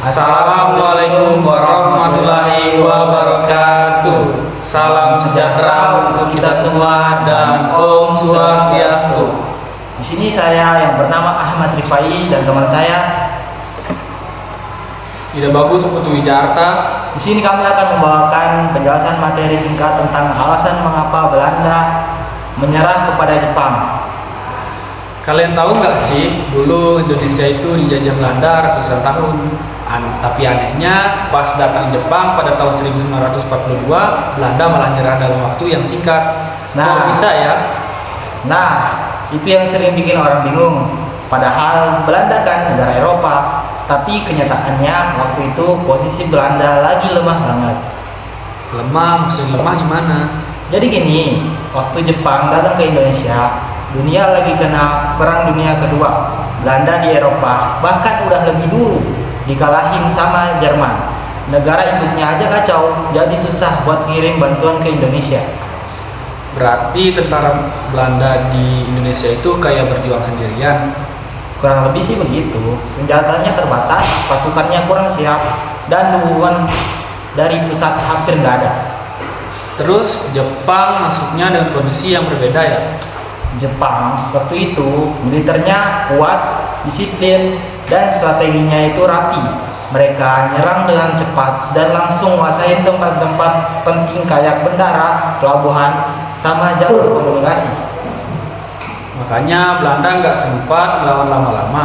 Assalamualaikum warahmatullahi wabarakatuh. Salam sejahtera untuk kita semua dan Om Swastiastu. Di sini saya yang bernama Ahmad Rifai dan teman saya Ida Bagus Putu Wijarta. Di sini kami akan membawakan penjelasan materi singkat tentang alasan mengapa Belanda menyerah kepada Jepang. Kalian tahu nggak sih, dulu Indonesia itu dijajah Belanda ratusan tahun. Tapi anehnya, pas datang Jepang pada tahun 1942, Belanda malah nyerah dalam waktu yang singkat. Kok bisa ya? Nah, itu yang sering bikin orang bingung. Padahal Belanda kan negara Eropa, tapi kenyataannya waktu itu posisi Belanda lagi lemah banget. Lemah? Maksudnya lemah gimana? Jadi gini, waktu Jepang datang ke Indonesia, dunia lagi kena Perang Dunia Kedua. Belanda di Eropa bahkan udah lebih dulu dikalahin sama Jerman. Negara induknya aja kacau, jadi susah buat ngirim bantuan ke Indonesia. Berarti tentara Belanda di Indonesia itu kayak berjuang sendirian. Kurang lebih sih begitu. Senjatanya terbatas, pasukannya kurang siap, dan dukungan dari pusat hampir nggak ada. Terus Jepang masuknya dengan kondisi yang berbeda ya? Jepang waktu itu militernya kuat, disiplin, dan strateginya itu rapi. Mereka nyerang dengan cepat dan langsung menguasai tempat-tempat penting kayak bendara, pelabuhan, sama jalur komunikasi. Makanya Belanda nggak sempat melawan lama-lama.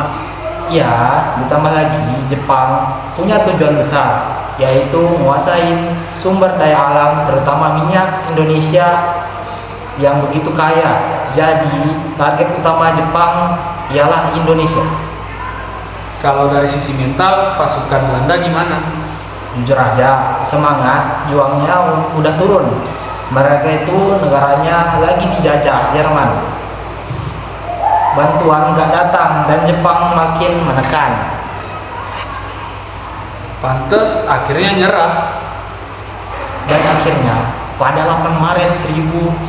Ya, ditambah lagi Jepang punya tujuan besar, yaitu menguasai sumber daya alam terutama minyak Indonesia yang begitu kaya. Jadi target utama Jepang ialah Indonesia. Kalau dari sisi mental, pasukan Belanda gimana? Jujur aja, semangat juangnya udah turun. Mereka itu negaranya lagi dijajah Jerman. Bantuan nggak datang dan Jepang makin menekan. Pantes akhirnya nyerah. Dan akhirnya pada 8 Maret 1942,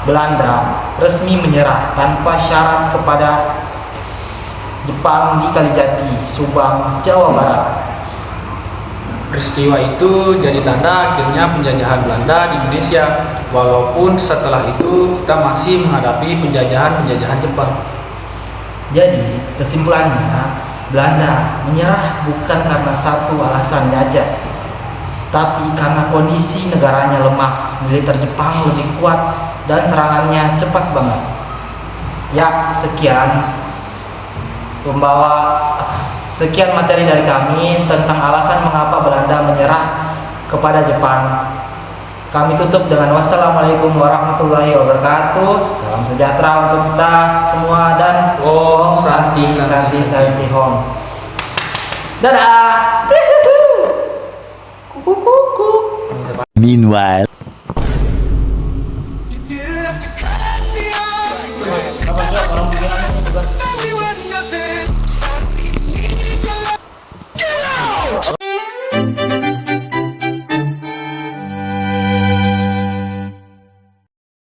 Belanda resmi menyerah tanpa syarat kepada Jepang di Kalijati, Subang, Jawa Barat. Peristiwa itu jadi tanda akhirnya penjajahan Belanda di Indonesia. Walaupun setelah itu kita masih menghadapi penjajahan Jepang. Jadi kesimpulannya, Belanda menyerah bukan karena satu alasan aja, tapi karena kondisi negaranya lemah, militer Jepang lebih kuat, dan serangannya cepat banget. Ya, sekian materi dari kami tentang alasan mengapa Belanda menyerah kepada Jepang. Kami tutup dengan wassalamualaikum warahmatullahi wabarakatuh. Salam sejahtera untuk kita semua dan Om Santi Santi Santi Hom. Dadah. Kuku kuku. Meanwhile